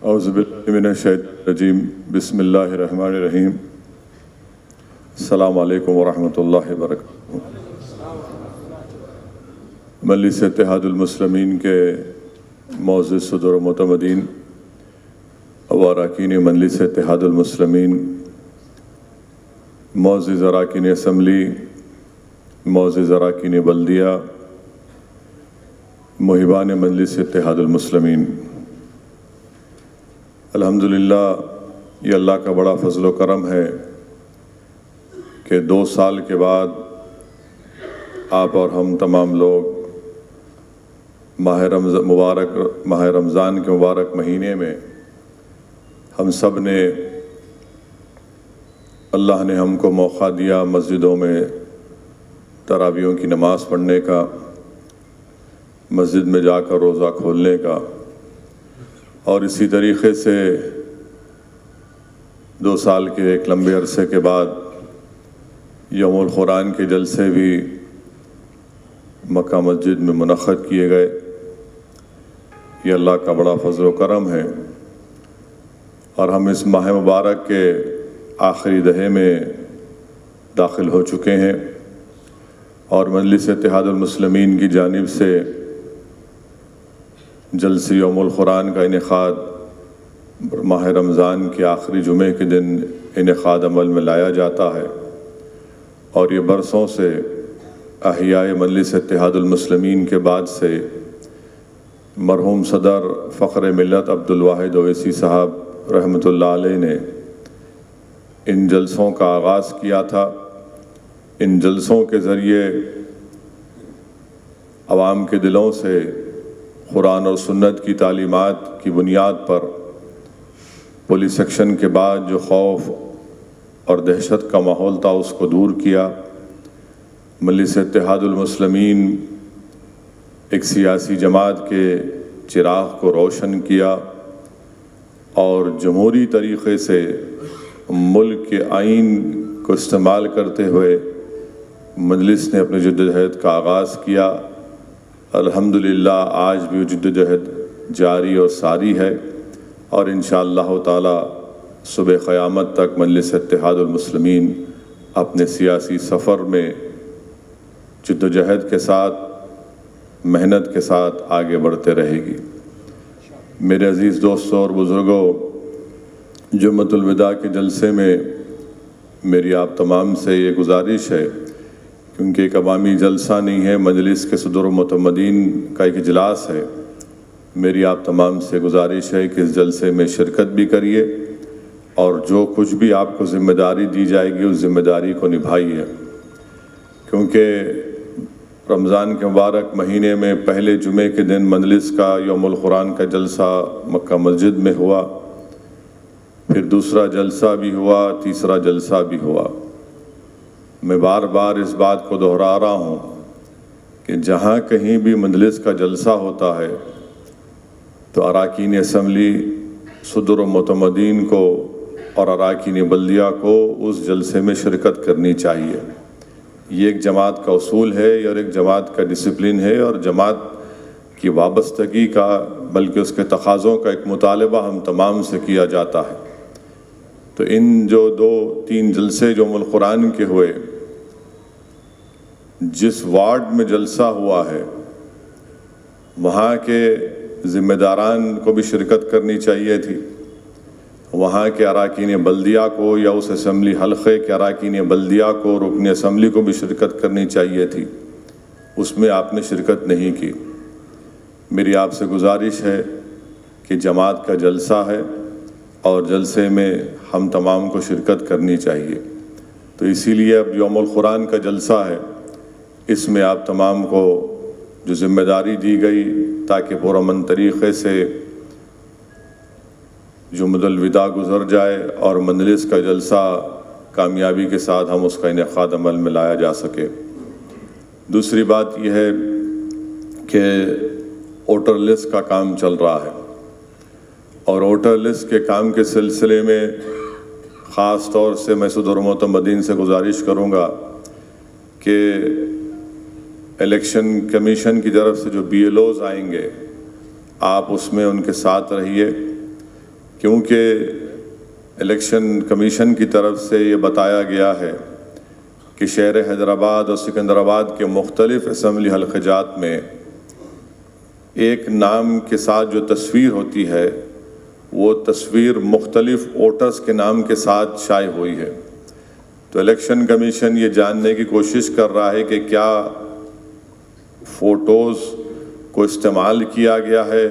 اعوذ باللہ من الشیطان الرجیم بسم اللہ الرحمن الرحیم السلام علیکم ورحمۃ اللہ وبرکاتہ۔ مجلس اتحاد المسلمین کے معزز صدر و معتمدین و اراکین مجلس اتحاد المسلمین، معزز اراکین اسمبلی، معزز اراکین بلدیہ، محبان مجلس اتحاد المسلمین، الحمدللہ یہ اللہ کا بڑا فضل و کرم ہے کہ 2 سال کے بعد آپ اور ہم تمام لوگ ماہ رمضان کے مبارک مہینے میں ہم سب نے، اللہ نے ہم کو موقع دیا مسجدوں میں تراویحوں کی نماز پڑھنے کا، مسجد میں جا کر روزہ کھولنے کا، اور اسی طریقے سے 2 سال کے ایک لمبے عرصے کے بعد یوم القرآن کے جلسے بھی مکہ مسجد میں منعقد کیے گئے۔ یہ اللہ کا بڑا فضل و کرم ہے، اور ہم اس ماہ مبارک کے آخری دہے میں داخل ہو چکے ہیں، اور مجلس اتحاد المسلمین کی جانب سے جلسے یوم القرآن کا انعقاد ماہ رمضان کے آخری جمعے کے دن انعقاد عمل میں لایا جاتا ہے، اور یہ برسوں سے احیاء مجلس اتحاد المسلمین کے بعد سے مرحوم صدر فخر ملت عبدالواحد اویسی صاحب رحمۃ اللہ علیہ نے ان جلسوں کا آغاز کیا تھا۔ ان جلسوں کے ذریعے عوام کے دلوں سے قرآن اور سنت کی تعلیمات کی بنیاد پر پولیس ایکشن کے بعد جو خوف اور دہشت کا ماحول تھا اس کو دور کیا۔ مجلس اتحاد المسلمین ایک سیاسی جماعت کے چراغ کو روشن کیا، اور جمہوری طریقے سے ملک کے آئین کو استعمال کرتے ہوئے مجلس نے اپنے جدوجہد کا آغاز کیا۔ الحمدللہ آج بھی وہ جدوجہد جاری اور ساری ہے، اور انشاءاللہ تعالی صبح قیامت تک مجلس اتحاد المسلمین اپنے سیاسی سفر میں جدوجہد کے ساتھ، محنت کے ساتھ آگے بڑھتے رہے گی۔ میرے عزیز دوستوں اور بزرگوں، جمعۃ الوداع کے جلسے میں میری آپ تمام سے یہ گزارش ہے، کیونکہ ایک عوامی جلسہ نہیں ہے، مجلس کے صدر و معتمدین کا ایک اجلاس ہے، میری آپ تمام سے گزارش ہے کہ اس جلسے میں شرکت بھی کریے، اور جو کچھ بھی آپ کو ذمہ داری دی جائے گی اس ذمہ داری کو نبھائیے، کیونکہ رمضان کے مبارک مہینے میں پہلے جمعے کے دن مجلس کا یوم القرآن کا جلسہ مکہ مسجد میں ہوا، پھر دوسرا جلسہ بھی ہوا، تیسرا جلسہ بھی ہوا۔ میں بار بار اس بات کو دہرا رہا ہوں کہ جہاں کہیں بھی مجلس کا جلسہ ہوتا ہے تو اراکین اسمبلی، صدر و معتمدین کو اور اراکین بلدیہ کو اس جلسے میں شرکت کرنی چاہیے۔ یہ ایک جماعت کا اصول ہے، اور ایک جماعت کا ڈسپلن ہے، اور جماعت کی وابستگی کا، بلکہ اس کے تقاضوں کا ایک مطالبہ ہم تمام سے کیا جاتا ہے۔ تو ان جو 2-3 جلسے جو القرآن کے ہوئے، جس وارڈ میں جلسہ ہوا ہے وہاں کے ذمہ داران کو بھی شرکت کرنی چاہیے تھی، وہاں کے اراکین بلدیہ کو یا اس اسمبلی حلقے کے اراکین بلدیہ کو، رکن اسمبلی کو بھی شرکت کرنی چاہیے تھی، اس میں آپ نے شرکت نہیں کی۔ میری آپ سے گزارش ہے کہ جماعت کا جلسہ ہے، اور جلسے میں ہم تمام کو شرکت کرنی چاہیے۔ تو اسی لیے اب یوم القرآن کا جلسہ ہے، اس میں آپ تمام کو جو ذمہ داری دی گئی تاکہ پرامن طریقے سے جمعۃ الوداع گزر جائے اور مجلس کا جلسہ کامیابی کے ساتھ ہم اس کا انعقاد عمل میں لایا جا سکے۔ دوسری بات یہ ہے کہ ووٹر لسٹ کا کام چل رہا ہے، اور ووٹر لسٹ کے کام کے سلسلے میں خاص طور سے میں صدر و معتمدین سے گزارش کروں گا کہ الیکشن کمیشن کی طرف سے جو BLOs آئیں گے، آپ اس میں ان کے ساتھ رہیے، کیونکہ الیکشن کمیشن کی طرف سے یہ بتایا گیا ہے کہ شہر حیدرآباد اور سکندرآباد کے مختلف اسمبلی حلقہ جات میں ایک نام کے ساتھ جو تصویر ہوتی ہے وہ تصویر مختلف ووٹرز کے نام کے ساتھ شائع ہوئی ہے. تو الیکشن کمیشن یہ جاننے کی کوشش کر رہا ہے کہ کیا فوٹوز کو استعمال کیا گیا ہے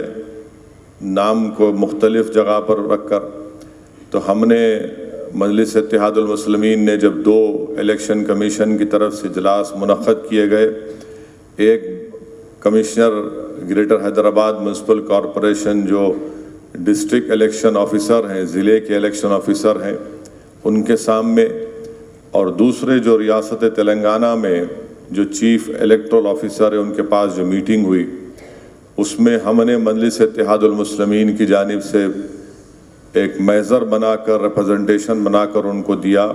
نام کو مختلف جگہ پر رکھ کر. تو ہم نے مجلس اتحاد المسلمین نے جب 2 الیکشن کمیشن کی طرف سے اجلاس منعقد کیے گئے، ایک commissioner greater Hyderabad municipal corporation جو ڈسٹرکٹ الیکشن آفیسر ہیں، ضلع کے الیکشن آفیسر ہیں، ان کے سامنے، اور دوسرے جو ریاست تلنگانہ میں جو چیف الیکٹورل آفیسر ہے ان کے پاس جو میٹنگ ہوئی، اس میں ہم نے مجلس اتحاد المسلمین کی جانب سے ایک محضر بنا کر ریپرزنٹیشن بنا کر ان کو دیا،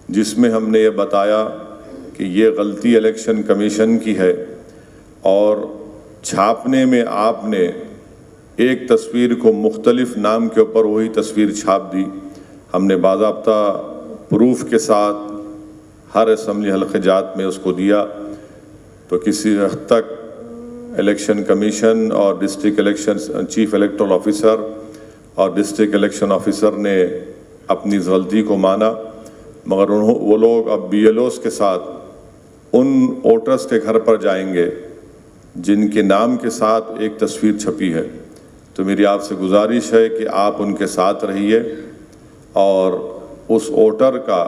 جس میں ہم نے یہ بتایا کہ یہ غلطی الیکشن کمیشن کی ہے اور چھاپنے میں آپ نے ایک تصویر کو مختلف نام کے اوپر وہی تصویر چھاپ دی. ہم نے باضابطہ پروف کے ساتھ ہر اسمبلی حلقہ جات میں اس کو دیا. تو کسی حد تک الیکشن کمیشن اور district election chief electoral officer اور ڈسٹرکٹ الیکشن آفیسر نے اپنی غلطی کو مانا، مگر وہ لوگ اب BLOs کے ساتھ ان ووٹرز کے گھر پر جائیں گے جن کے نام کے ساتھ ایک تصویر چھپی ہے. تو میری آپ سے گزارش ہے کہ آپ ان کے ساتھ رہیے اور اس ووٹر کا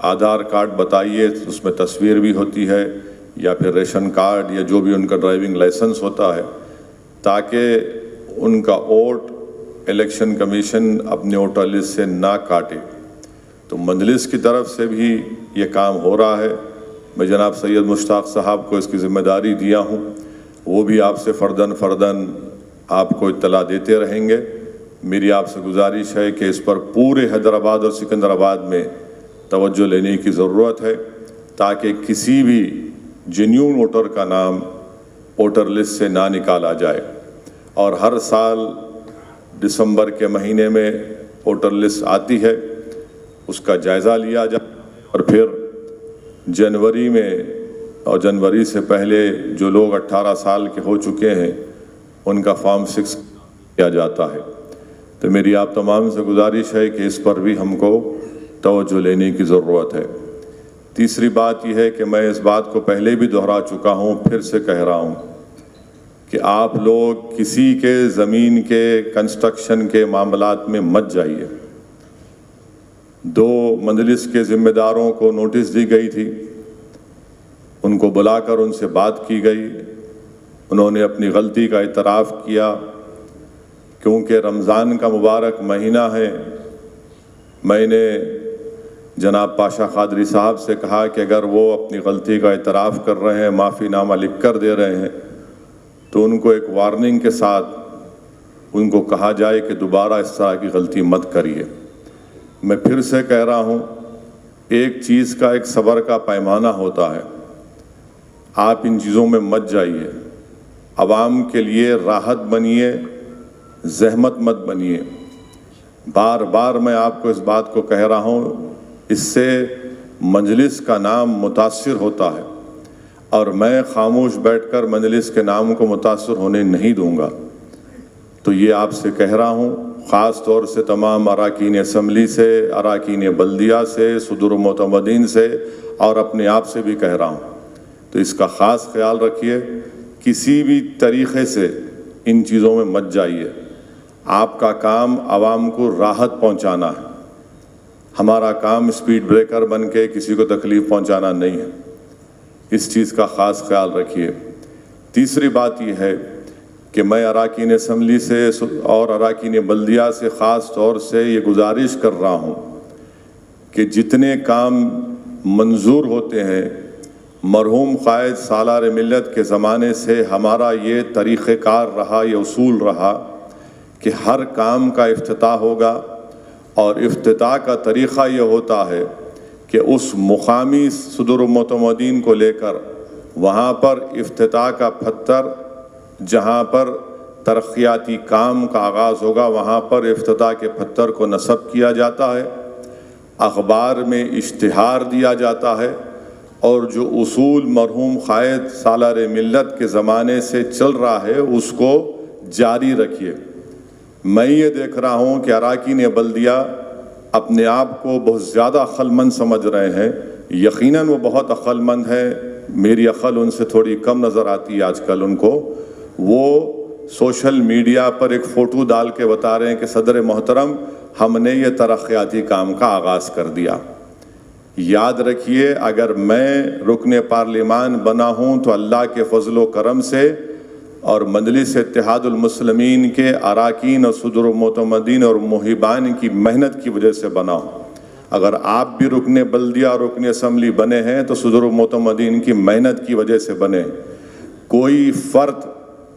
آدھار کارڈ بتائیے، اس میں تصویر بھی ہوتی ہے یا پھر ریشن کارڈ یا جو بھی ان کا ڈرائیونگ لائسنس ہوتا ہے، تاکہ ان کا ووٹ الیکشن کمیشن اپنے ووٹر لسٹ سے نہ کاٹے. تو مجلس کی طرف سے بھی یہ کام ہو رہا ہے. میں جناب سید مشتاق صاحب کو اس کی ذمہ داری دیا ہوں، وہ بھی آپ سے فرداً آپ کو اطلاع دیتے رہیں گے. میری آپ سے گزارش ہے کہ اس پر پورے حیدرآباد اور سکندرآباد میں توجہ لینے کی ضرورت ہے، تاکہ کسی بھی جینیون ووٹر کا نام ووٹر لسٹ سے نہ نکالا جائے. اور ہر سال دسمبر کے مہینے میں ووٹر لسٹ آتی ہے، اس کا جائزہ لیا جائے اور پھر جنوری میں اور جنوری سے پہلے جو لوگ 18 سال کے ہو چکے ہیں ان کا فارم 6 کیا جاتا ہے. تو میری آپ تمام سے گزارش ہے کہ اس پر بھی ہم کو توجہ لینے کی ضرورت ہے. تیسری بات یہ ہے کہ میں اس بات کو پہلے بھی دہرا چکا ہوں، پھر سے کہہ رہا ہوں کہ آپ لوگ کسی کے زمین کے کنسٹرکشن کے معاملات میں مت جائیے. 2 مجلس کے ذمہ داروں کو نوٹس دی گئی تھی، ان کو بلا کر ان سے بات کی گئی، انہوں نے اپنی غلطی کا اعتراف کیا. کیونکہ رمضان کا مبارک مہینہ ہے، میں نے جناب پاشا قادری صاحب سے کہا کہ اگر وہ اپنی غلطی کا اعتراف کر رہے ہیں، معافی نامہ لکھ کر دے رہے ہیں، تو ان کو ایک وارننگ کے ساتھ ان کو کہا جائے کہ دوبارہ اس طرح کی غلطی مت کریے. میں پھر سے کہہ رہا ہوں، ایک چیز کا ایک صبر کا پیمانہ ہوتا ہے. آپ ان چیزوں میں مت جائیے، عوام کے لیے راحت بنیے، زحمت مت بنیے. بار بار میں آپ کو اس بات کو کہہ رہا ہوں، اس سے مجلس کا نام متاثر ہوتا ہے اور میں خاموش بیٹھ کر مجلس کے نام کو متاثر ہونے نہیں دوں گا. تو یہ آپ سے کہہ رہا ہوں، خاص طور سے تمام اراکین اسمبلی سے، اراکین بلدیہ سے، صدور و معتمدین سے اور اپنے آپ سے بھی کہہ رہا ہوں. تو اس کا خاص خیال رکھیے، کسی بھی طریقے سے ان چیزوں میں مت جائیے. آپ کا کام عوام کو راحت پہنچانا ہے، ہمارا کام اسپیڈ بریکر بن کے کسی کو تکلیف پہنچانا نہیں ہے. اس چیز کا خاص خیال رکھیے. تیسری بات یہ ہے کہ میں اراکین اسمبلی سے اور اراکین بلدیہ سے خاص طور سے یہ گزارش کر رہا ہوں کہ جتنے کام منظور ہوتے ہیں، مرحوم قائد سالار ملت کے زمانے سے ہمارا یہ طریقہ کار رہا، یہ اصول رہا کہ ہر کام کا افتتاح ہوگا، اور افتتاح کا طریقہ یہ ہوتا ہے کہ اس مقامی صدور و معتمدین کو لے کر وہاں پر افتتاح کا پتھر جہاں پر ترقیاتی کام کا آغاز ہوگا وہاں پر افتتاح کے پتھر کو نصب کیا جاتا ہے، اخبار میں اشتہار دیا جاتا ہے، اور جو اصول مرحوم قائد سالار ملت کے زمانے سے چل رہا ہے اس کو جاری رکھیے۔ میں یہ دیکھ رہا ہوں کہ اراکین بلدیہ اپنے آپ کو بہت زیادہ عقل مند سمجھ رہے ہیں، یقیناً وہ بہت عقل مند ہے، میری عقل ان سے تھوڑی کم نظر آتی ہے آج کل ان کو۔ وہ سوشل میڈیا پر ایک فوٹو ڈال کے بتا رہے ہیں کہ صدر محترم ہم نے یہ ترقیاتی کام کا آغاز کر دیا۔ یاد رکھیے، اگر میں رکن پارلیمان بنا ہوں تو اللہ کے فضل و کرم سے اور مجلس اتحاد المسلمین کے اراکین اور صدر و معتمدین اور محبان کی محنت کی وجہ سے بنا ہوں۔ اگر آپ بھی رکن بلدیہ اور رکن اسمبلی بنے ہیں تو صدر و معتمدین کی محنت کی وجہ سے بنے۔ کوئی فرد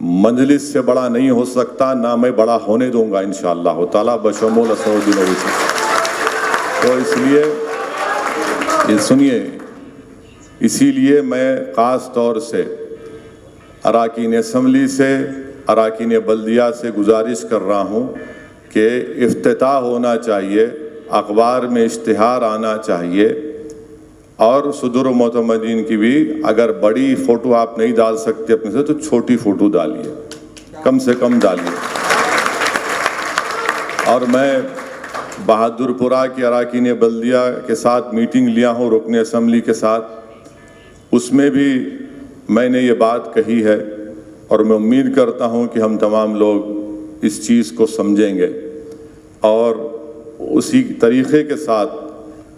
مجلس سے بڑا نہیں ہو سکتا، نہ میں بڑا ہونے دوں گا انشاءاللہ تعالیٰ بشمول اسدالدین اویسی۔ تو اس لیے سنیے، اسی لیے میں خاص طور سے اراکین اسمبلی سے، اراکین بلدیہ سے گزارش کر رہا ہوں کہ افتتاح ہونا چاہیے، اخبار میں اشتہار آنا چاہیے، اور صدر و معتمدین کی بھی اگر بڑی فوٹو آپ نہیں ڈال سکتے اپنے سے تو چھوٹی فوٹو ڈالیے، کم سے کم ڈالیے۔ اور میں بہادر پورہ کی اراکین بلدیہ کے ساتھ میٹنگ لیا ہوں رکن اسمبلی کے ساتھ، اس میں بھی میں نے یہ بات کہی ہے، اور میں امید کرتا ہوں کہ ہم تمام لوگ اس چیز کو سمجھیں گے اور اسی طریقے کے ساتھ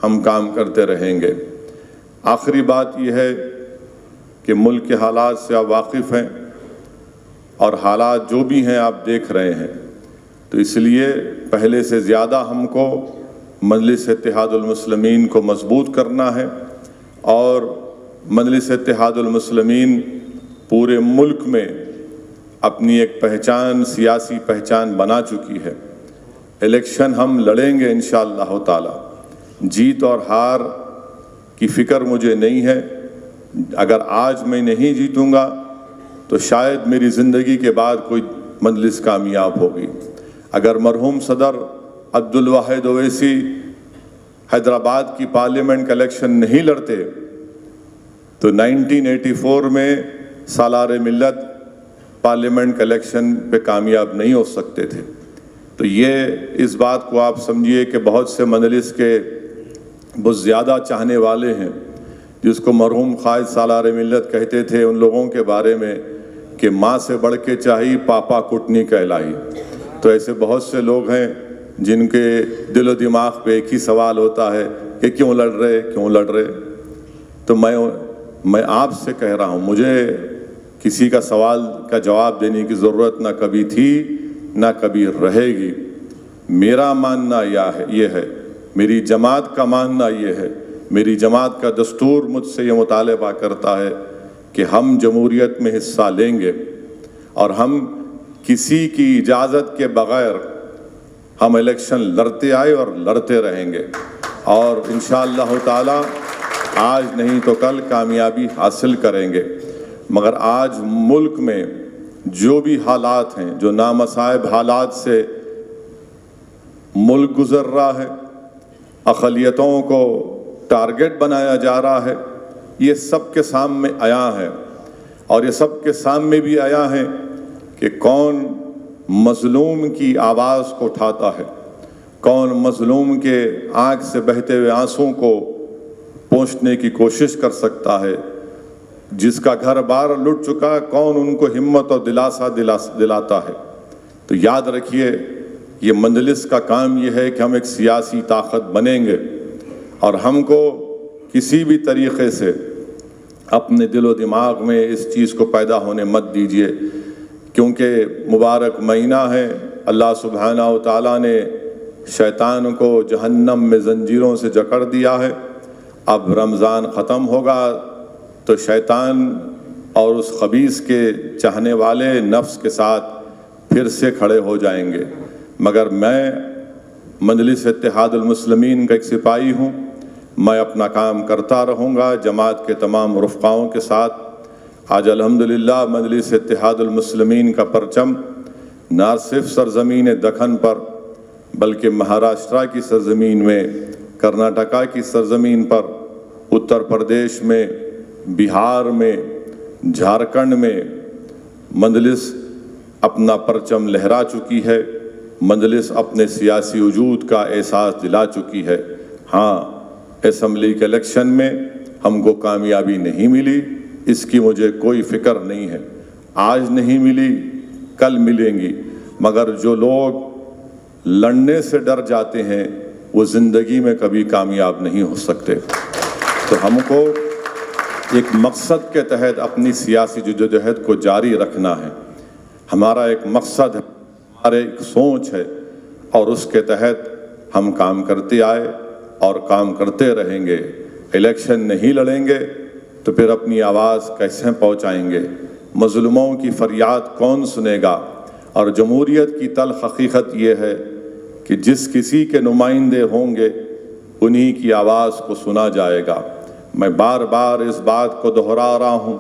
ہم کام کرتے رہیں گے۔ آخری بات یہ ہے کہ ملک کے حالات سے آپ واقف ہیں، اور حالات جو بھی ہیں آپ دیکھ رہے ہیں، تو اس لیے پہلے سے زیادہ ہم کو مجلس اتحاد المسلمین کو مضبوط کرنا ہے، اور مجلس اتحاد المسلمین پورے ملک میں اپنی ایک پہچان، سیاسی پہچان بنا چکی ہے۔ الیکشن ہم لڑیں گے انشاءاللہ تعالی، جیت اور ہار کی فکر مجھے نہیں ہے۔ اگر آج میں نہیں جیتوں گا تو شاید میری زندگی کے بعد کوئی مجلس کامیاب ہوگی۔ اگر مرحوم صدر عبدالواحد اویسی حیدرآباد کی پارلیمنٹ کا الیکشن نہیں لڑتے تو 1984 میں سالار ملت پارلیمنٹ کا الیکشن پہ کامیاب نہیں ہو سکتے تھے۔ تو یہ اس بات کو آپ سمجھیے کہ بہت سے مجلس کے بہت زیادہ چاہنے والے ہیں، جس کو مرحوم قائد سالار ملت کہتے تھے ان لوگوں کے بارے میں کہ ماں سے بڑھ کے چاہی پاپا کٹنی کہلائی۔ تو ایسے بہت سے لوگ ہیں جن کے دل و دماغ پہ ایک ہی سوال ہوتا ہے کہ کیوں لڑ رہے۔ تو میں آپ سے کہہ رہا ہوں، مجھے کسی کا سوال کا جواب دینے کی ضرورت نہ کبھی تھی نہ کبھی رہے گی۔ میرا ماننا یہ ہے، میری جماعت کا ماننا یہ ہے، میری جماعت کا دستور مجھ سے یہ مطالبہ کرتا ہے کہ ہم جمہوریت میں حصہ لیں گے، اور ہم کسی کی اجازت کے بغیر ہم الیکشن لڑتے آئے اور لڑتے رہیں گے، اور انشاءاللہ تعالی آج نہیں تو کل کامیابی حاصل کریں گے۔ مگر آج ملک میں جو بھی حالات ہیں، جو نامصائب حالات سے ملک گزر رہا ہے، اقلیتوں کو ٹارگٹ بنایا جا رہا ہے، یہ سب کے سامنے آیا ہے، اور یہ سب کے سامنے بھی آیا ہے کہ کون مظلوم کی آواز کو اٹھاتا ہے، کون مظلوم کے آنکھ سے بہتے ہوئے آنسوں کو پہنچنے کی کوشش کر سکتا ہے، جس کا گھر بار لٹ چکا کون ان کو ہمت اور دلاسا دلاتا ہے۔ تو یاد رکھیے، یہ مجلس کا کام یہ ہے کہ ہم ایک سیاسی طاقت بنیں گے، اور ہم کو کسی بھی طریقے سے اپنے دل و دماغ میں اس چیز کو پیدا ہونے مت دیجیے، کیونکہ مبارک مہینہ ہے، اللہ سبحانہ و تعالیٰ نے شیطان کو جہنم میں زنجیروں سے جکڑ دیا ہے۔ اب رمضان ختم ہوگا تو شیطان اور اس خبیث کے چاہنے والے نفس کے ساتھ پھر سے کھڑے ہو جائیں گے۔ مگر میں مجلس اتحاد المسلمین کا ایک سپاہی ہوں، میں اپنا کام کرتا رہوں گا جماعت کے تمام رفقاؤں کے ساتھ۔ آج الحمدللہ مجلس اتحاد المسلمین کا پرچم نہ صرف سرزمین دکن پر بلکہ مہاراشٹرا کی سرزمین میں، کرناٹکا کی سرزمین پر، اتر پردیش میں، بہار میں، جھارکھنڈ میں مجلس اپنا پرچم لہرا چکی ہے، مجلس اپنے سیاسی وجود کا احساس دلا چکی ہے۔ ہاں، اسمبلی کے الیکشن میں ہم کو کامیابی نہیں ملی، اس کی مجھے کوئی فکر نہیں ہے، آج نہیں ملی کل ملیں گی، مگر جو لوگ لڑنے سے ڈر جاتے ہیں وہ زندگی میں کبھی کامیاب نہیں ہو سکتے۔ تو ہم کو ایک مقصد کے تحت اپنی سیاسی جدوجہد کو جاری رکھنا ہے۔ ہمارا ایک مقصد ہے، ہمارے ایک سوچ ہے، اور اس کے تحت ہم کام کرتے آئے اور کام کرتے رہیں گے۔ الیکشن نہیں لڑیں گے تو پھر اپنی آواز کیسے پہنچائیں گے؟ مظلوموں کی فریاد کون سنے گا؟ اور جمہوریت کی تلخ حقیقت یہ ہے کہ جس کسی کے نمائندے ہوں گے انہی کی آواز کو سنا جائے گا۔ میں بار بار اس بات کو دہرا رہا ہوں،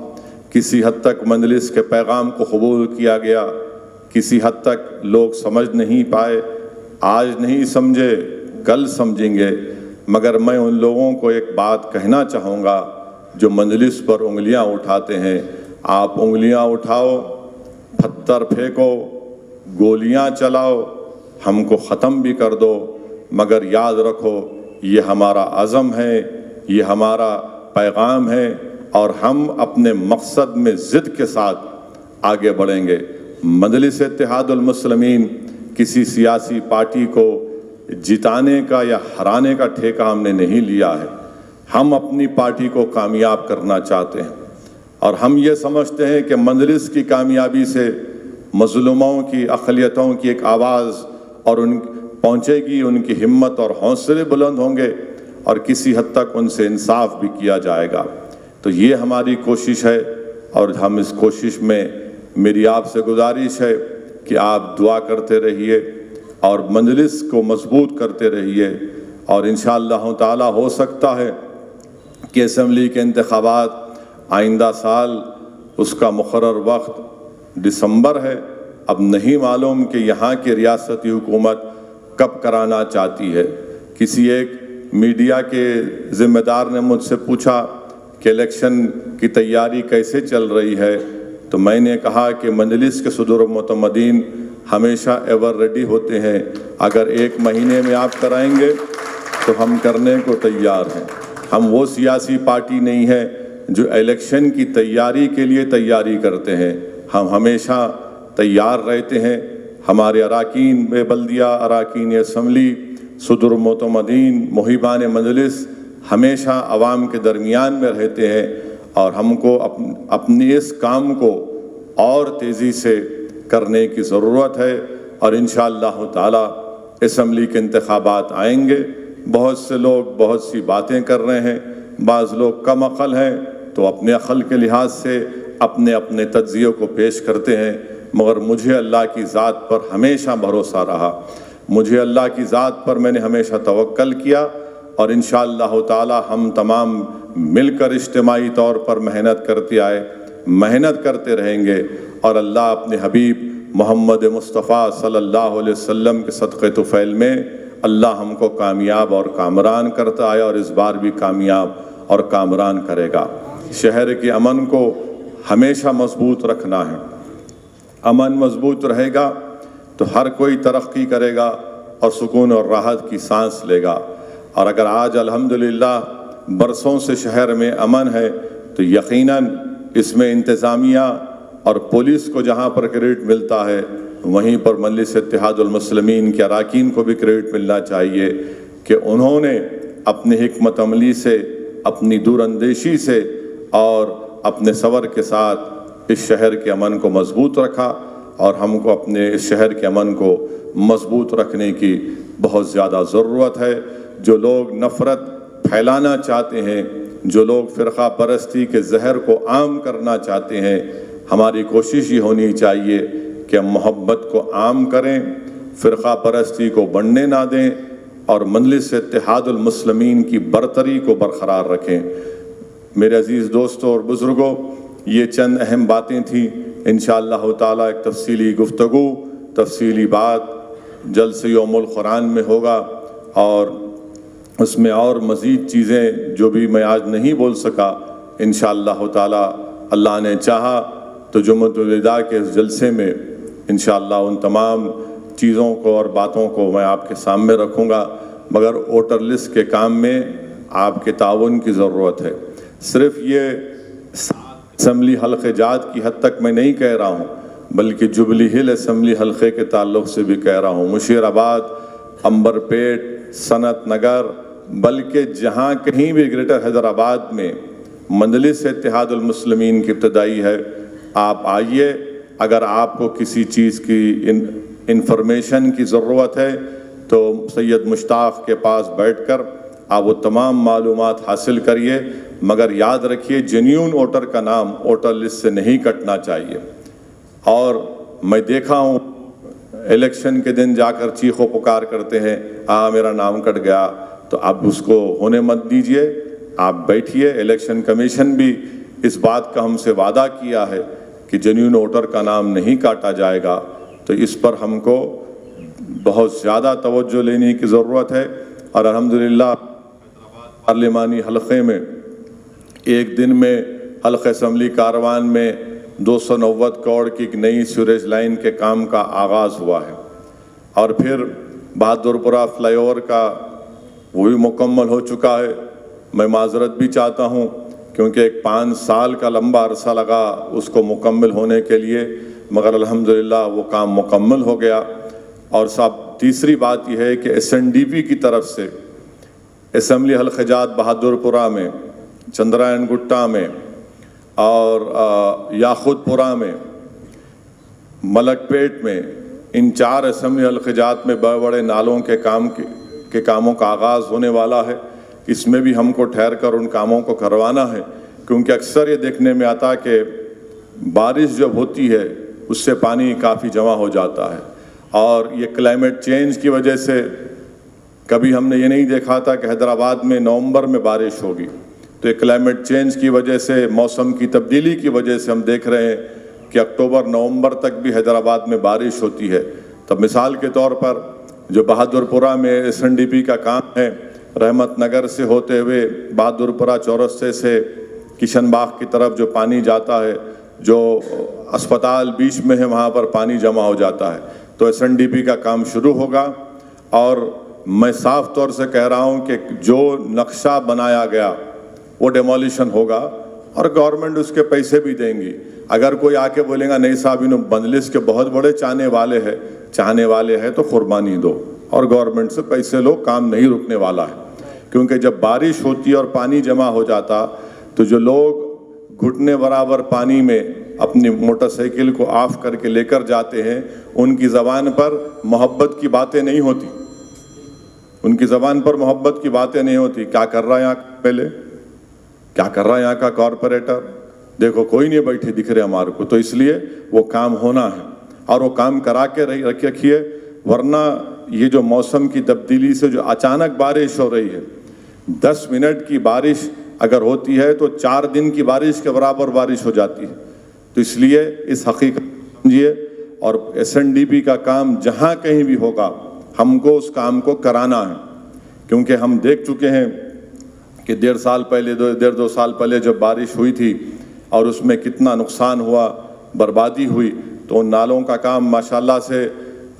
کسی حد تک مجلس کے پیغام کو قبول کیا گیا، کسی حد تک لوگ سمجھ نہیں پائے، آج نہیں سمجھے کل سمجھیں گے، مگر میں ان لوگوں کو ایک بات کہنا چاہوں گا جو مجلس پر انگلیاں اٹھاتے ہیں، آپ انگلیاں اٹھاؤ، پتھر پھینکو، گولیاں چلاؤ، ہم کو ختم بھی کر دو، مگر یاد رکھو یہ ہمارا عزم ہے، یہ ہمارا پیغام ہے، اور ہم اپنے مقصد میں ضد کے ساتھ آگے بڑھیں گے۔ مجلس اتحاد المسلمین کسی سیاسی پارٹی کو جتانے کا یا ہرانے کا ٹھیکہ ہم نے نہیں لیا ہے، ہم اپنی پارٹی کو کامیاب کرنا چاہتے ہیں، اور ہم یہ سمجھتے ہیں کہ مجلس کی کامیابی سے مظلوموں کی اقلیتوں کی ایک آواز اور ان پہنچے گی، ان کی ہمت اور حوصلے بلند ہوں گے، اور کسی حد تک ان سے انصاف بھی کیا جائے گا۔ تو یہ ہماری کوشش ہے، اور ہم اس کوشش میں میری آپ سے گزارش ہے کہ آپ دعا کرتے رہیے اور مجلس کو مضبوط کرتے رہیے، اور انشاءاللہ تعالی ہو سکتا ہے کہ اسمبلی کے انتخابات آئندہ سال اس کا مقرر وقت دسمبر ہے، اب نہیں معلوم کہ یہاں کی ریاستی حکومت کب کرانا چاہتی ہے۔ کسی ایک میڈیا کے ذمہ دار نے مجھ سے پوچھا کہ الیکشن کی تیاری کیسے چل رہی ہے، تو میں نے کہا کہ مجلس کے صدور و معتمدین ہمیشہ ایور ریڈی ہوتے ہیں، اگر 1 مہینے میں آپ کرائیں گے تو ہم کرنے کو تیار ہیں۔ ہم وہ سیاسی پارٹی نہیں ہے جو الیکشن کی تیاری کے لیے تیاری کرتے ہیں، ہم ہمیشہ تیار رہتے ہیں۔ ہمارے اراکین بلدیہ، اراکین اسمبلی، صدور معتمدین، محبان مجلس ہمیشہ عوام کے درمیان میں رہتے ہیں، اور ہم کو اپنی اس کام کو اور تیزی سے کرنے کی ضرورت ہے، اور انشاءاللہ تعالی اسمبلی کے انتخابات آئیں گے۔ بہت سے لوگ بہت سی باتیں کر رہے ہیں، بعض لوگ کم عقل ہیں تو اپنے عقل کے لحاظ سے اپنے تجزیوں کو پیش کرتے ہیں، مگر مجھے اللہ کی ذات پر ہمیشہ بھروسہ رہا، مجھے اللہ کی ذات پر میں نے ہمیشہ توکل کیا، اور انشاءاللہ تعالی ہم تمام مل کر اجتماعی طور پر محنت کرتے آئے، محنت کرتے رہیں گے، اور اللہ اپنے حبیب محمد مصطفیٰ صلی اللہ علیہ وسلم کے صدقے طفیل میں اللہ ہم کو کامیاب اور کامران کرتا آیا، اور اس بار بھی کامیاب اور کامران کرے گا۔ شہر کے امن کو ہمیشہ مضبوط رکھنا ہے، امن مضبوط رہے گا تو ہر کوئی ترقی کرے گا اور سکون اور راحت کی سانس لے گا۔ اور اگر آج الحمدللہ برسوں سے شہر میں امن ہے تو یقیناً اس میں انتظامیہ اور پولیس کو جہاں پر کریڈٹ ملتا ہے وہیں پر مجلس اتحاد المسلمین کے اراکین کو بھی کریڈٹ ملنا چاہیے کہ انہوں نے اپنی حکمت عملی سے، اپنی دور اندیشی سے اور اپنے صبر کے ساتھ اس شہر کے امن کو مضبوط رکھا، اور ہم کو اپنے اس شہر کے امن کو مضبوط رکھنے کی بہت زیادہ ضرورت ہے۔ جو لوگ نفرت پھیلانا چاہتے ہیں، جو لوگ فرقہ پرستی کے زہر کو عام کرنا چاہتے ہیں، ہماری کوشش یہ ہونی چاہیے کہ ہم محبت کو عام کریں، فرقہ پرستی کو بڑھنے نہ دیں، اور مجلس اتحاد المسلمین کی برتری کو برقرار رکھیں۔ میرے عزیز دوستوں اور بزرگوں، یہ چند اہم باتیں تھیں، انشاءاللہ تعالی ایک تفصیلی گفتگو تفصیلی بات جلد سے یوم القرآن میں ہوگا، اور اس میں اور مزید چیزیں جو بھی میں آج نہیں بول سکا انشاءاللہ تعالی اللہ نے چاہا تو جمعۃ الوداع کے اس جلسے میں انشاءاللہ ان تمام چیزوں کو اور باتوں کو میں آپ کے سامنے رکھوں گا۔ مگر ووٹر لسٹ کے کام میں آپ کے تعاون کی ضرورت ہے۔ صرف یہ اسمبلی حلقے جات کی حد تک میں نہیں کہہ رہا ہوں، بلکہ جبلی ہل اسمبلی حلقے کے تعلق سے بھی کہہ رہا ہوں، مشیر آباد، عنبر پیٹ، صنعت نگر، بلکہ جہاں کہیں بھی گریٹر حیدرآباد میں مجلس اتحاد المسلمین کی ابتدائی ہے، آپ آئیے۔ اگر آپ کو کسی چیز کی انفارمیشن کی ضرورت ہے تو سید مشتاق کے پاس بیٹھ کر آپ وہ تمام معلومات حاصل کریے، مگر یاد رکھیے جینیون ووٹر کا نام ووٹر لسٹ سے نہیں کٹنا چاہیے۔ اور میں دیکھا ہوں الیکشن کے دن جا کر چیخ و پکار کرتے ہیں میرا نام کٹ گیا، تو آپ اس کو ہونے مت دیجئے، آپ بیٹھیے۔ الیکشن کمیشن بھی اس بات کا ہم سے وعدہ کیا ہے کہ جینیون ووٹر کا نام نہیں کاٹا جائے گا، تو اس پر ہم کو بہت زیادہ توجہ لینے کی ضرورت ہے۔ اور الحمدللہ پارلیمانی حلقے میں ایک دن میں حلقہ اسمبلی کاروان میں 290 کروڑ کی ایک نئی سیوریج لائن کے کام کا آغاز ہوا ہے، اور پھر بہادر پورہ فلائی اوور کا وہ بھی مکمل ہو چکا ہے۔ میں معذرت بھی چاہتا ہوں کیونکہ ایک 5 سال کا لمبا عرصہ لگا اس کو مکمل ہونے کے لیے، مگر الحمدللہ وہ کام مکمل ہو گیا۔ اور تیسری بات یہ ہے کہ SNDP کی طرف سے اسمبلی حلقہ جات بہادر پورہ میں، چندرائن گٹا میں اور یاخود پورہ میں، ملک پیٹ میں، ان 4 اسمبلی حلقہ جات میں بڑے بڑے نالوں کے کاموں کا آغاز ہونے والا ہے۔ اس میں بھی ہم کو ٹھہر کر ان کاموں کو کروانا ہے، کیونکہ اکثر یہ دیکھنے میں آتا کہ بارش جب ہوتی ہے اس سے پانی کافی جمع ہو جاتا ہے، اور یہ کلائمیٹ چینج کی وجہ سے کبھی ہم نے یہ نہیں دیکھا تھا کہ حیدرآباد میں نومبر میں بارش ہوگی، تو یہ کلائمیٹ چینج کی وجہ سے، موسم کی تبدیلی کی وجہ سے ہم دیکھ رہے ہیں کہ اکتوبر نومبر تک بھی حیدرآباد میں بارش ہوتی ہے۔ تب مثال کے طور پر جو بہادر پورہ میں SNDP کا کام ہے، رحمت نگر سے ہوتے ہوئے بہادر پورہ چورستے سے کشن باغ کی طرف جو پانی جاتا ہے، جو اسپتال بیچ میں ہے وہاں پر پانی جمع ہو جاتا ہے، تو SNDP کا کام شروع ہوگا۔ اور میں صاف طور سے کہہ رہا ہوں کہ جو نقشہ بنایا گیا وہ ڈیمولیشن ہوگا، اور گورنمنٹ اس کے پیسے بھی دیں گی۔ اگر کوئی آ کے بولے گا نہیں صاحب انہوں مجلس کے بہت بڑے چاہنے والے ہیں تو قربانی دو، اور گورنمنٹ سے پیسے لو، کام نہیں رکنے والا ہے۔ کیونکہ جب بارش ہوتی ہے اور پانی جمع ہو جاتا تو جو لوگ گھٹنے برابر پانی میں اپنی موٹر سائیکل کو آف کر کے لے کر جاتے ہیں، ان کی زبان پر محبت کی باتیں نہیں ہوتی، ان کی زبان پر محبت کی باتیں نہیں ہوتی۔ کیا کر رہا ہے یہاں پہلے، کیا کر رہا ہے یہاں کا کارپوریٹر، دیکھو کوئی نہیں بیٹھے دکھ رہے ہمارے کو، تو اس لیے وہ کام ہونا ہے، اور وہ کام کرا کے رکھیے، ورنہ یہ جو موسم کی تبدیلی سے جو اچانک بارش ہو رہی ہے، 10 منٹ کی بارش اگر ہوتی ہے تو 4 دن کی بارش کے برابر بارش ہو جاتی ہے۔ تو اس لیے اس حقیقت سمجھیے، اور SNDP کا کام جہاں کہیں بھی ہوگا ہم کو اس کام کو کرانا ہے، کیونکہ ہم دیکھ چکے ہیں کہ 1.5 سال پہلے 1.5-2 سال پہلے جب بارش ہوئی تھی اور اس میں کتنا نقصان ہوا، بربادی ہوئی، تو ان نالوں کا کام ماشاءاللہ سے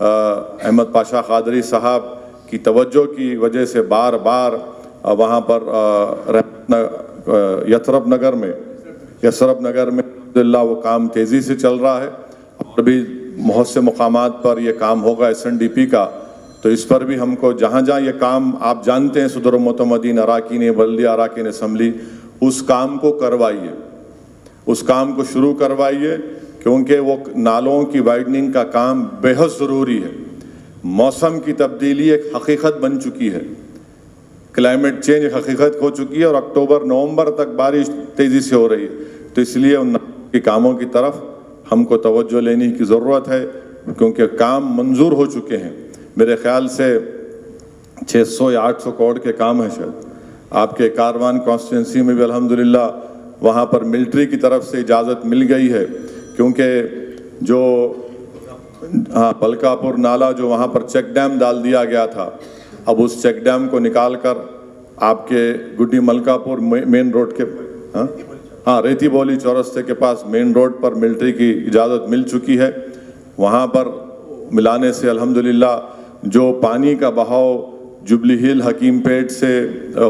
احمد پاشا قادری صاحب کی توجہ کی وجہ سے بار بار وہاں پر یسرب نگر میں الحمدللہ وہ کام تیزی سے چل رہا ہے، اور بھی بہت سے مقامات پر یہ کام ہوگا SNDP کا۔ تو اس پر بھی ہم کو جہاں جہاں یہ کام آپ جانتے ہیں صدر معتمدین اراکین بلدیہ اراکین اسمبلی، اس کام کو کروائیے، اس کام کو شروع کروائیے، کیونکہ وہ نالوں کی وائڈننگ کا کام بے حد ضروری ہے۔ موسم کی تبدیلی ایک حقیقت بن چکی ہے، کلائمیٹ چینج ایک حقیقت ہو چکی ہے، اور اکتوبر نومبر تک بارش تیزی سے ہو رہی ہے، تو اس لیے ان کاموں کی طرف ہم کو توجہ لینے کی ضرورت ہے، کیونکہ کام منظور ہو چکے ہیں۔ میرے خیال سے 600 یا 800 کروڑ کے کام ہیں شاید آپ کے کاروان کانسٹیٹوئنسی میں بھی الحمدللہ وہاں پر ملٹری کی طرف سے اجازت مل گئی ہے، کیونکہ جو ہاں پلکاپور نالا جو وہاں پر چیک ڈیم ڈال دیا گیا تھا، اب اس چیک ڈیم کو نکال کر آپ کے گڈی ملکاپور مین روڈ کے ریتی بولی چورستے کے پاس مین روڈ پر ملٹری کی اجازت مل چکی ہے، وہاں پر ملانے سے الحمدللہ جو پانی کا بہاؤ جبلی ہل حکیم پیٹ سے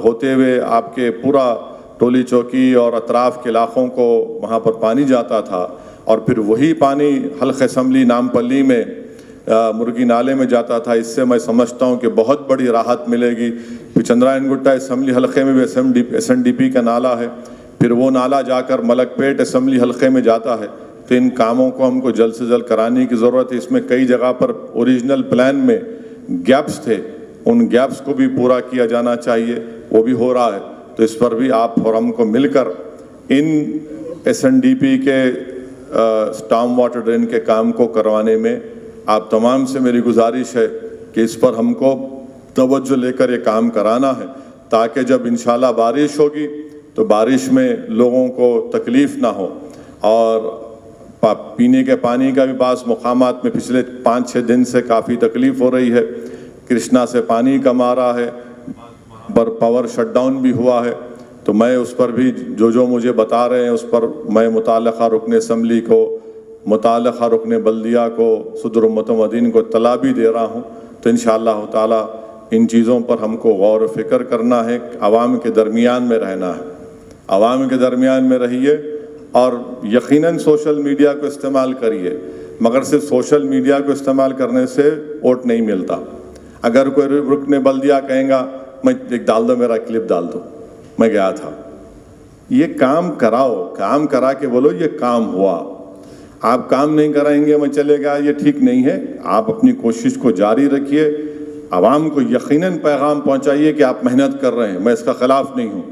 ہوتے ہوئے آپ کے پورا ٹولی چوکی اور اطراف کے علاقوں کو وہاں پر پانی جاتا تھا، اور پھر وہی پانی حلقہ اسمبلی نامپلی میں مرگی نالے میں جاتا تھا، اس سے میں سمجھتا ہوں کہ بہت بڑی راحت ملے گی۔ پھر چندرائن گٹا اسمبلی حلقے میں بھی ایس این ڈی پی کا نالا ہے، پھر وہ نالا جا کر ملک پیٹ اسمبلی حلقے میں جاتا ہے، تو ان کاموں کو ہم کو جلد سے جلد کرانے کی ضرورت ہے۔ اس میں کئی جگہ پر اوریجنل پلان میں گیپس تھے، ان گیپس کو بھی پورا کیا جانا چاہیے، وہ بھی ہو رہا ہے، تو اس پر بھی آپ اور ہم کو مل کر ان ایس این ڈی پی کے اسٹارم واٹر ڈرین کے کام کو کروانے میں آپ تمام سے میری گزارش ہے کہ اس پر ہم کو توجہ لے کر یہ کام کرانا ہے، تاکہ جب انشاءاللہ بارش ہوگی تو بارش میں لوگوں کو تکلیف نہ ہو، اور پینے کے پانی کا بھی بعض مقامات میں پچھلے 5-6 دن سے کافی تکلیف ہو رہی ہے، کرشنا سے پانی کم آ رہا ہے، پر پاور شٹ ڈاؤن بھی ہوا ہے، تو میں اس پر بھی جو مجھے بتا رہے ہیں اس پر میں متعلقہ رکن اسمبلی کو، متعلقہ رکن بلدیہ کو، صدر متمدین کو اطلاع بھی دے رہا ہوں، تو انشاءاللہ تعالی ان چیزوں پر ہم کو غور و فکر کرنا ہے، عوام کے درمیان میں رہنا ہے، عوام کے درمیان میں رہیے، اور یقیناً سوشل میڈیا کو استعمال کریے، مگر صرف سوشل میڈیا کو استعمال کرنے سے ووٹ نہیں ملتا۔ اگر کوئی رکن بلدیہ کہیں گا میں ایک ڈال دو، میرا کلپ ڈال دو، میں گیا تھا، یہ کام کراؤ، کام کرا کے بولو یہ کام ہوا۔ آپ کام نہیں کرائیں گے میں چلے گا، یہ ٹھیک نہیں ہے۔ آپ اپنی کوشش کو جاری رکھیے، عوام کو یقیناً پیغام پہنچائیے کہ آپ محنت کر رہے ہیں، میں اس کا خلاف نہیں ہوں،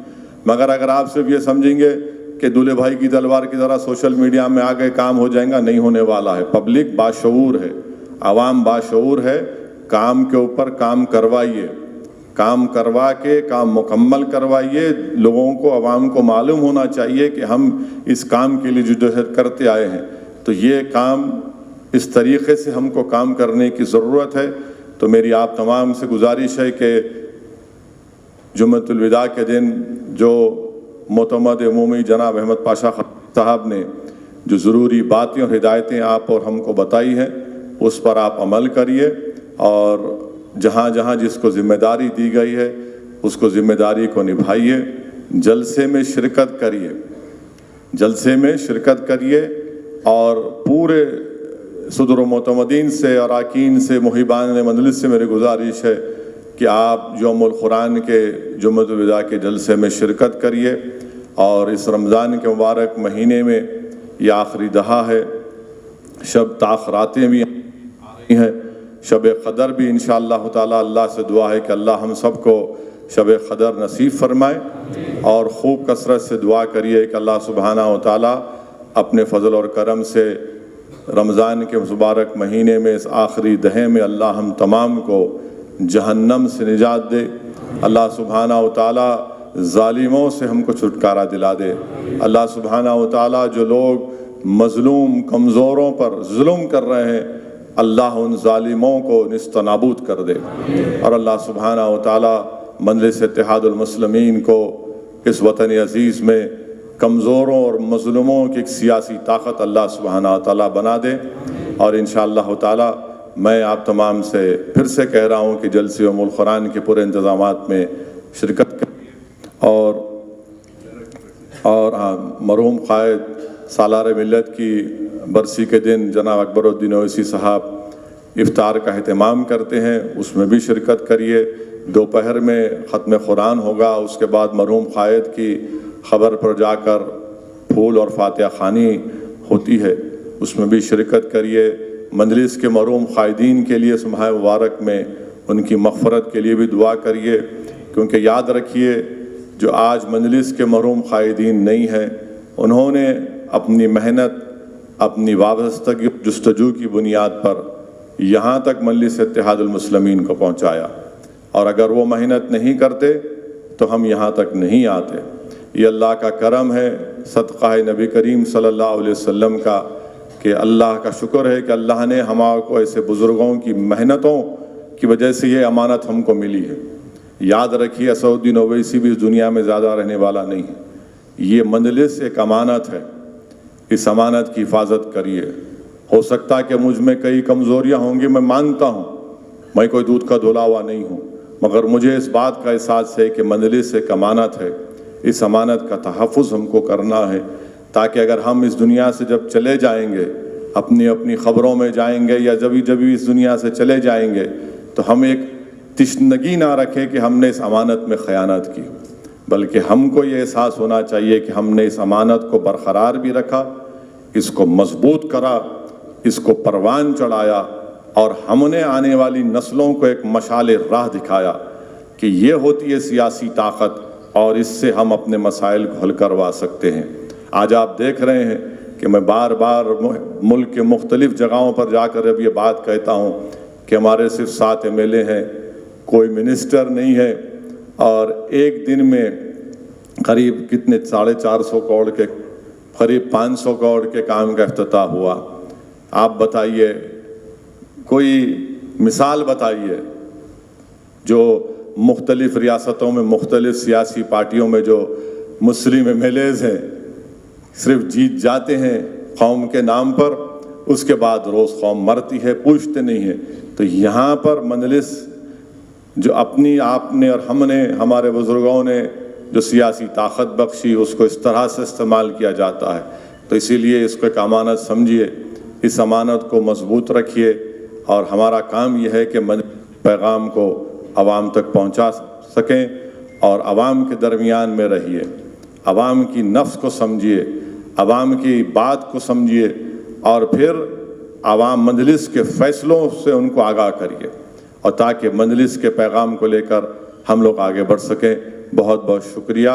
مگر اگر آپ صرف یہ سمجھیں گے کہ دولے بھائی کی تلوار کی طرح سوشل میڈیا میں آگے کام ہو جائیں گا، نہیں ہونے والا ہے۔ پبلک باشعور ہے، عوام باشعور ہے، کام کے اوپر کام کروائیے، کام کروا کے کام مکمل کروائیے، لوگوں کو، عوام کو معلوم ہونا چاہیے کہ ہم اس کام کے لیے جدوجہد کرتے آئے ہیں، تو یہ کام اس طریقے سے ہم کو کام کرنے کی ضرورت ہے۔ تو میری آپ تمام سے گزارش ہے کہ جمعۃ الوداع کے دن جو معتمد عمومی جناب احمد پاشا صاحب نے جو ضروری باتیں اور ہدایتیں آپ اور ہم کو بتائی ہیں، اس پر آپ عمل کریے، اور جہاں جہاں جس کو ذمہ داری دی گئی ہے اس کو ذمہ داری کو نبھائیے، جلسے میں شرکت کریے، جلسے میں شرکت کریے، اور پورے صدر و معتمدین سے، اراکین سے، محبان مجلس سے میری گزارش ہے کہ آپ یوم القرآن کے جمعۃ الوداع کے جلسے میں شرکت کریے، اور اس رمضان کے مبارک مہینے میں یہ آخری دہا ہے، شب تاخراتیں بھی آ رہی ہیں، شب قدر بھی انشاءاللہ تعالی اللہ سے دعا ہے کہ اللہ ہم سب کو شب قدر نصیب فرمائے، اور خوب کثرت سے دعا کریے کہ اللہ سبحانہ و تعالی اپنے فضل اور کرم سے رمضان کے مبارک مہینے میں اس آخری دہے میں اللہ ہم تمام کو جہنم سے نجات دے، اللہ سبحانہ و تعالی ظالموں سے ہم کو چھٹکارا دلا دے، اللہ سبحانہ و تعالی جو لوگ مظلوم کمزوروں پر ظلم کر رہے ہیں اللہ ان ظالموں کو نیست و نابود کر دے، اور اللہ سبحانہ و تعالی مجلس اتحاد المسلمین کو اس وطن عزیز میں کمزوروں اور مظلوموں کی ایک سیاسی طاقت اللہ سبحانہ و تعالی بنا دے، اور انشاءاللہ تعالی میں آپ تمام سے پھر سے کہہ رہا ہوں کہ جلسے یوم القرآن کے پورے انتظامات میں شرکت کریں، اور مرحوم قائد سالار ملت کی برسی کے دن جناب اکبر الدین اویسی صاحب افطار کا اہتمام کرتے ہیں، اس میں بھی شرکت کریے۔ دوپہر میں ختم قرآن ہوگا، اس کے بعد مرحوم قائد کی خبر پر جا کر پھول اور فاتحہ خوانی ہوتی ہے، اس میں بھی شرکت کریے۔ مجلس کے مرحوم قائدین کے لیے ماہ مبارک میں ان کی مغفرت کے لیے بھی دعا کریے، کیونکہ یاد رکھیے جو آج مجلس کے مرحوم قائدین نہیں ہیں، انہوں نے اپنی محنت، اپنی وابستگی جستجو کی بنیاد پر یہاں تک مجلس اتحاد المسلمین کو پہنچایا، اور اگر وہ محنت نہیں کرتے تو ہم یہاں تک نہیں آتے۔ یہ اللہ کا کرم ہے، صدقہ نبی کریم صلی اللہ علیہ وسلم کا، کہ اللہ کا شکر ہے کہ اللہ نے ہمارے کو ایسے بزرگوں کی محنتوں کی وجہ سے یہ امانت ہم کو ملی ہے۔ یاد رکھیے اسد الدین اویسی بھی اس دنیا میں زیادہ رہنے والا نہیں ہے۔ یہ مجلس ایک امانت ہے، اس امانت کی حفاظت کریے۔ ہو سکتا ہے کہ مجھ میں کئی کمزوریاں ہوں گی، میں مانتا ہوں، میں کوئی دودھ کا دھلا ہوا نہیں ہوں، مگر مجھے اس بات کا احساس ہے کہ مجلس ایک امانت ہے۔ اس امانت کا تحفظ ہم کو کرنا ہے، تاکہ اگر ہم اس دنیا سے جب چلے جائیں گے، اپنی خبروں میں جائیں گے یا جب اس دنیا سے چلے جائیں گے، تو ہم ایک تشنگی نہ رکھیں کہ ہم نے اس امانت میں خیانت کی، بلکہ ہم کو یہ احساس ہونا چاہیے کہ ہم نے اس امانت کو برقرار بھی رکھا، اس کو مضبوط کرا، اس کو پروان چڑھایا، اور ہم نے آنے والی نسلوں کو ایک مشعل راہ دکھایا کہ یہ ہوتی ہے سیاسی طاقت، اور اس سے ہم اپنے مسائل کو حل کروا سکتے ہیں۔ آج آپ دیکھ رہے ہیں کہ میں بار بار ملک کے مختلف جگہوں پر جا کر اب یہ بات کہتا ہوں کہ ہمارے صرف 7 MLA ہیں، کوئی منسٹر نہیں ہے، اور ایک دن میں قریب 450 کروڑ کے قریب 500 کروڑ کے کام کا افتتاح ہوا۔ آپ بتائیے، کوئی مثال بتائیے جو مختلف ریاستوں میں مختلف سیاسی پارٹیوں میں جو مسلم MLAs ہیں صرف جیت جاتے ہیں قوم کے نام پر، اس کے بعد روز قوم مرتی ہے، پوچھتے نہیں ہیں۔ تو یہاں پر مجلس جو اپنی آپ نے اور ہم نے، ہمارے بزرگوں نے جو سیاسی طاقت بخشی، اس کو اس طرح سے استعمال کیا جاتا ہے۔ تو اسی لیے اس کو ایک امانت سمجھیے، اس امانت کو مضبوط رکھیے، اور ہمارا کام یہ ہے کہ پیغام کو عوام تک پہنچا سکیں، اور عوام کے درمیان میں رہیے، عوام کی نفس کو سمجھیے، عوام کی بات کو سمجھیے، اور پھر عوام مجلس کے فیصلوں سے ان کو آگاہ کریے، اور تاکہ مجلس کے پیغام کو لے کر ہم لوگ آگے بڑھ سکیں۔ بہت بہت شکریہ۔